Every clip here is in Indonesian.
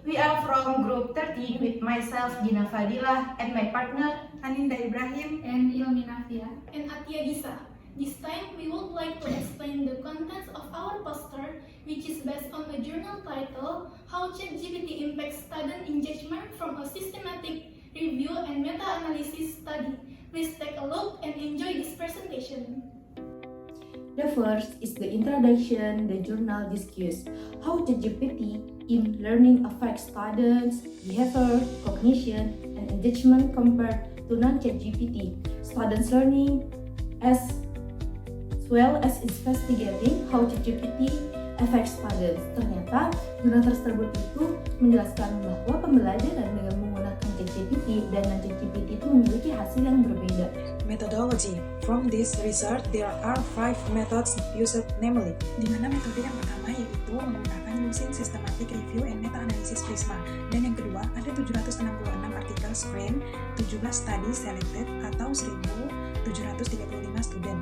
We are from Group 13 with myself, Gina Fadilah, and my partner, Aninda Ibrahim, and Ilminafia. And Atia Gisa. This time, we would like to explain the contents of our poster, which is based on the journal title, How ChatGPT Impacts Student Engagement from a Systematic Review and Meta-Analysis Study. Please take a look and enjoy this presentation. The first is the introduction. The journal discusses how ChatGPT in learning affects students' behavior, cognition, and engagement compared to non-ChatGPT. Students' learning as well as investigating how ChatGPT affects students. Ternyata, jurnal tersebut itu menjelaskan bahwa pembelajaran dengan menggunakan ChatGPT dan non-ChatGPT itu memiliki hasil yang berbeda. Methodology. From this research, there are 5 methods used, namely, di mana metode yang pertama yaitu menggunakan using systematic review and meta-analysis Prisma, dan yang kedua ada 766 artikel screen, 17 study selected atau 1.735 student.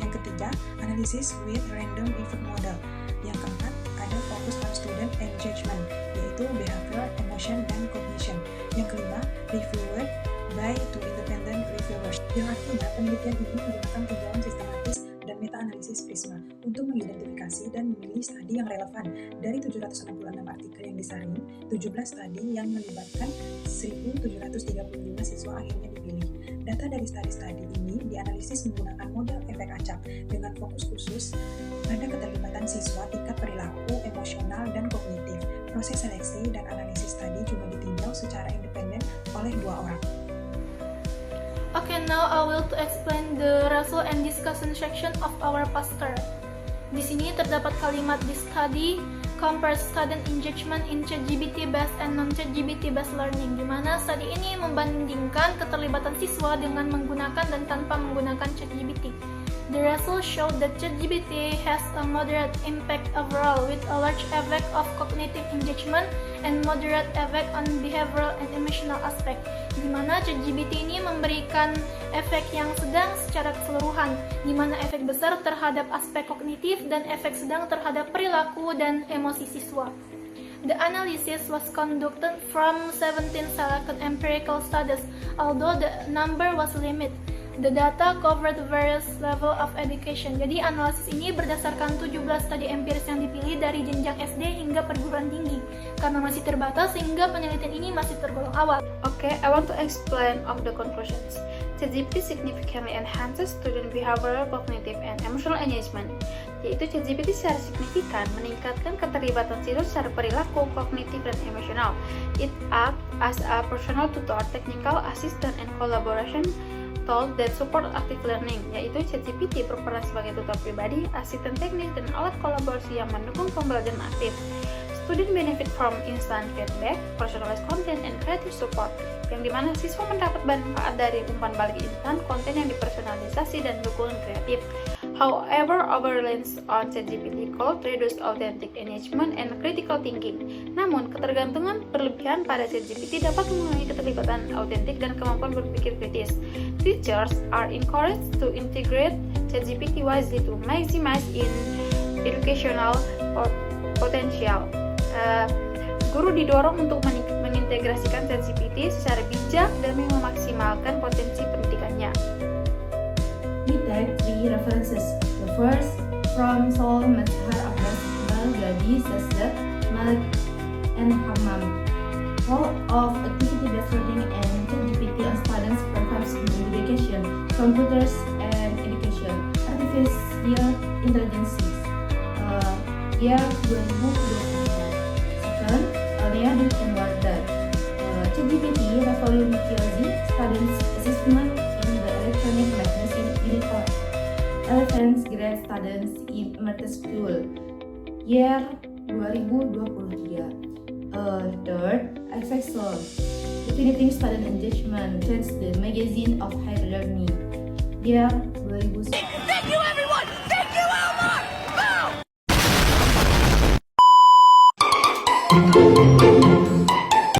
Yang ketiga, analysis with random effect model. Yang keempat, ada fokus on student engagement, yaitu behavior, emotion, dan cognition. Yang kelima, reviewed by 2 independent reviewers. Yang artinya, penelitian ini menggunakan tinjauan sistematis dan meta-analisis Prisma untuk mengidentifikasi dan memilih studi yang relevan. Dari 766 artikel yang disaring, 17 studi yang melibatkan 1.735 siswa akhirnya dipilih. Data dari studi-studi ini dianalisis menggunakan model efek acak dengan fokus khusus pada keterlibatan siswa tingkat perilaku, emosional, dan kognitif. Proses seleksi dan analisis studi juga ditinjau secara independen oleh 2 orang. Okay, now I will to explain the result and discussion section of our poster. Di sini terdapat kalimat "This study compares student engagement in ChatGPT based and non-ChatGPT based learning", di mana studi ini membandingkan keterlibatan siswa dengan menggunakan dan tanpa menggunakan ChatGPT. The results show that ChatGPT has a moderate impact overall with a large effect of cognitive engagement and moderate effect on behavioral and emotional aspect, di mana ChatGPT ini memberikan efek yang sedang secara keseluruhan, di mana efek besar terhadap aspek kognitif dan efek sedang terhadap perilaku dan emosi siswa. The analysis was conducted from 17 selected empirical studies, although the number was limited. The data covered various level of education. Jadi analisis ini berdasarkan 17 studi empiris yang dipilih dari jenjang SD hingga perguruan tinggi. Karena masih terbatas sehingga penelitian ini masih tergolong awal. Okay, I want to explain of the conclusions. ChatGPT significantly enhances student behavioral, cognitive, and emotional engagement. Yaitu ChatGPT secara signifikan meningkatkan keterlibatan siswa secara perilaku, kognitif, dan emosional. It acts as a personal tutor, technical assistant, and collaboration tool that support active learning, yaitu ChatGPT berperan sebagai tutor pribadi, asisten teknis, dan alat kolaborasi yang mendukung pembelajaran aktif. Student benefit from instant feedback, personalized content, and creative support, yang dimana siswa mendapat manfaat dari umpan balik instan, konten yang dipersonalisasi, dan dukungan kreatif. However, over-reliance on ChatGPT could reduce authentic engagement and critical thinking. Namun, ketergantungan berlebihan pada ChatGPT dapat mengurangi keterlibatan autentik dan kemampuan berpikir kritis. Teachers are encouraged to integrate ChatGPT wisely to maximize in educational potential. Guru didorong untuk mengintegrasikan ChatGPT secara bijak demi memaksimalkan potensi pendidikannya. We take 3 references. The first from Sol Mazhar Abbas, Gadi, Sasda, Malik, and Hammam. Role of activity-based learning and ChatGPT on students' programs in education, computers and education, artificial intelligence. Year 2023. Second, Leonid and Warder. ChatGPT revolutionized students' assessment in the electronic mathematics in Unit 11th grade students in Mertes School. Year 2023. Third, Effexol, Definiting Student Engagement, Trends the Magazine of Higher Learning. Year 2019.